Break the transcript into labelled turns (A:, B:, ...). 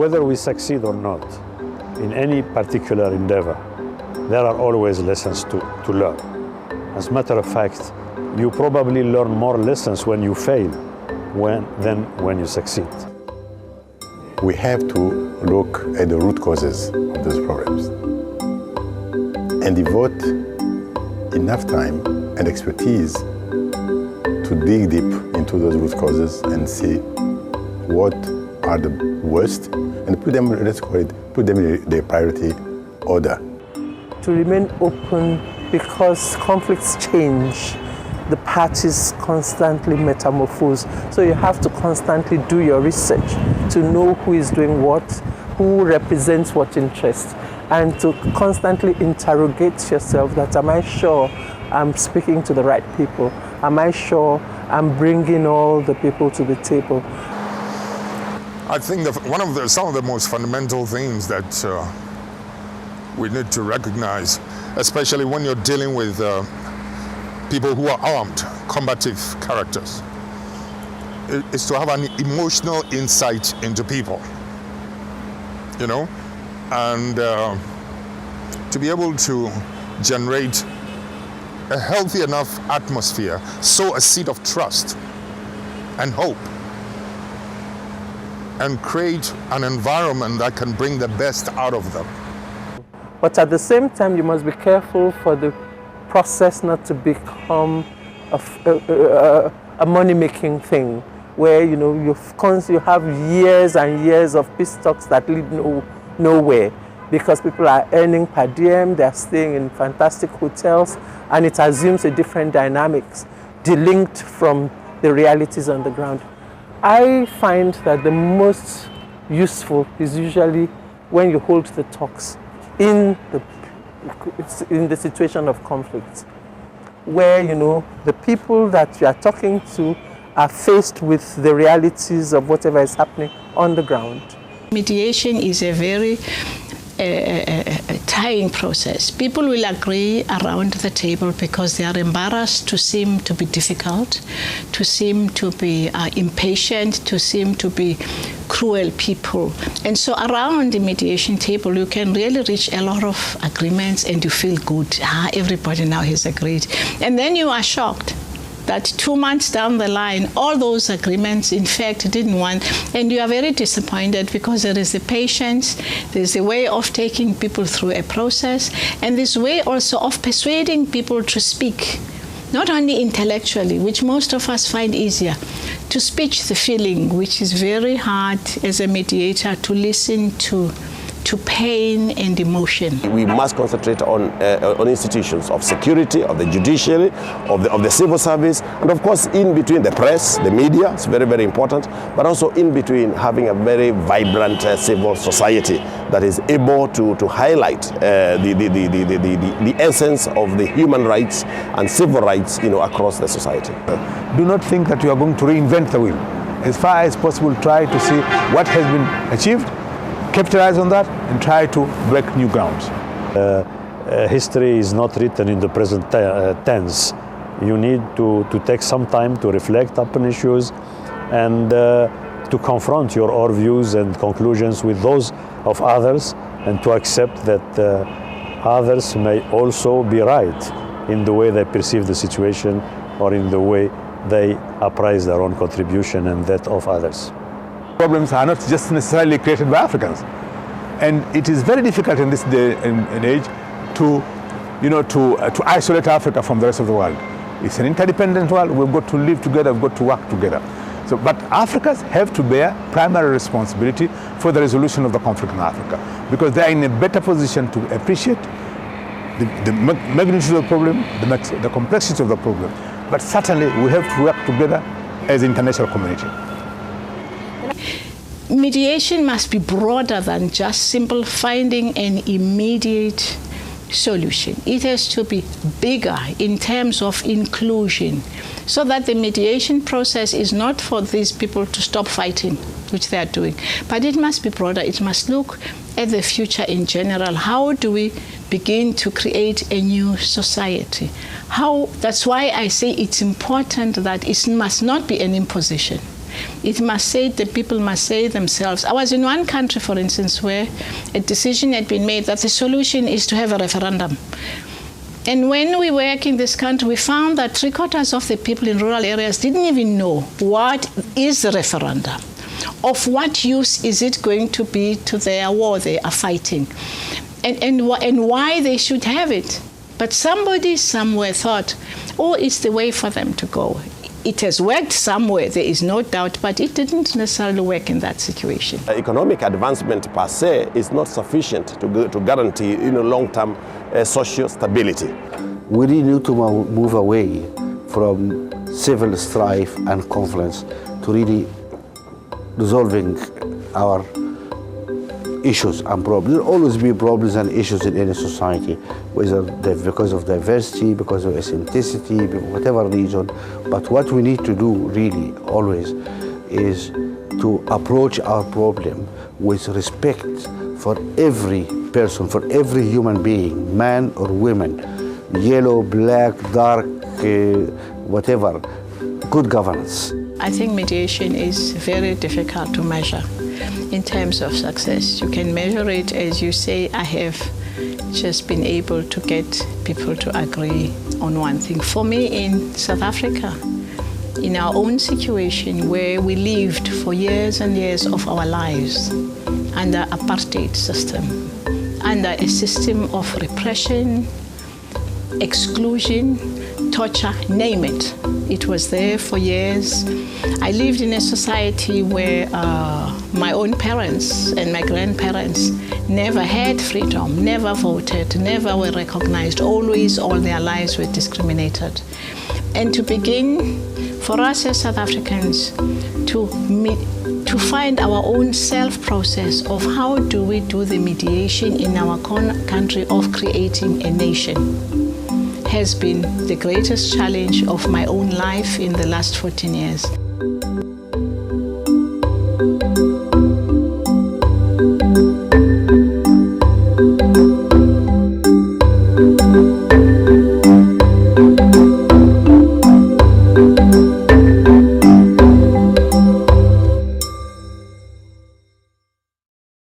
A: whether we succeed or not in any particular endeavor, there are always lessons to learn. As a matter of fact, you probably learn more lessons when you fail than when you succeed.
B: We have to look at the root causes of those problems and devote enough time and expertise to dig deep into those root causes and see what are the worst and put them, let's call it, put them in their priority order.
C: To remain open, because conflicts change, the parties constantly metamorphose. So you have to constantly do your research to know who is doing what, who represents what interest, and to constantly interrogate yourself that, am I sure I'm speaking to the right people? Am I sure I'm bringing all the people to the table?
D: I think that some of the most fundamental things that we need to recognize, especially when you're dealing with people who are armed, combative characters, is to have an emotional insight into people, you know, and to be able to generate a healthy enough atmosphere, sow a seed of trust and hope, and create an environment that can bring the best out of them.
C: But at the same time, you must be careful for the process not to become a money-making thing, where you have years and years of peace talks that lead nowhere, because people are earning per diem, they're staying in fantastic hotels, and it assumes a different dynamics, delinked from the realities on the ground. I find that the most useful is usually when you hold the talks in the situation of conflict, where the people that you are talking to are faced with the realities of whatever is happening on the ground.
E: Mediation is a very tying process. People will agree around the table because they are embarrassed to seem to be difficult, to seem to be impatient, to seem to be cruel people. And so around the mediation table, you can really reach a lot of agreements and you feel good. Everybody now has agreed. And then you are shocked that 2 months down the line, all those agreements, in fact, didn't want, and you are very disappointed because there is a patience, there's a way of taking people through a process, and this way also of persuading people to speak, not only intellectually, which most of us find easier, to speak the feeling, which is very hard as a mediator to listen to pain and emotion.
F: We must concentrate on institutions of security, of the judiciary, of the civil service, and of course in between the press, the media, it's very, very important, but also in between having a very vibrant civil society that is able to highlight the essence of the human rights and civil rights across the society.
G: Do not think that you are going to reinvent the wheel. As far as possible, try to see what has been achieved, capitalize on that, and try to break new grounds.
A: History is not written in the present tense. You need to take some time to reflect upon issues and to confront your own views and conclusions with those of others, and to accept that others may also be right in the way they perceive the situation or in the way they appraise their own contribution and that of others.
G: Problems are not just necessarily created by Africans, and it is very difficult in this day and age to isolate Africa from the rest of the world. It's an interdependent world. We've got to live together. We've got to work together. So, but Africans have to bear primary responsibility for the resolution of the conflict in Africa, because they are in a better position to appreciate the magnitude of the problem, the complexity of the problem. But certainly we have to work together as an international community.
E: Mediation must be broader than just simple finding an immediate solution. It has to be bigger in terms of inclusion, so that the mediation process is not for these people to stop fighting, which they are doing, but it must be broader. It must look at the future in general. How do we begin to create a new society? That's why I say it's important that it must not be an imposition. The people must say themselves. I was in one country, for instance, where a decision had been made that the solution is to have a referendum. And when we work in this country, we found that 3/4 of the people in rural areas didn't even know what is a referendum. Of what use is it going to be to their war they are fighting? And why they should have it. But somebody somewhere thought, oh, it's the way for them to go. It has worked somewhere, there is no doubt, but it didn't necessarily work in that situation.
F: Economic advancement per se is not sufficient to guarantee long-term social stability.
H: We really need to move away from civil strife and conflicts to really resolving our issues and problems. There will always be problems and issues in any society, whether because of diversity, because of ethnicity, whatever reason. But what we need to do really always is to approach our problem with respect for every person, for every human being, man or woman, yellow, black, dark, whatever, good governance.
E: I think mediation is very difficult to measure in terms of success. You can measure it, as you say, I have just been able to get people to agree on one thing. For me, in South Africa, in our own situation where we lived for years and years of our lives under apartheid system, under a system of repression, exclusion, torture, name it. It was there for years. I lived in a society where my own parents and my grandparents never had freedom, never voted, never were recognized. Always, all their lives were discriminated. And to begin, for us as South Africans, to find our own self-process of how do we do the mediation in our country of creating a nation has been the greatest challenge of my own life in the last 14 years.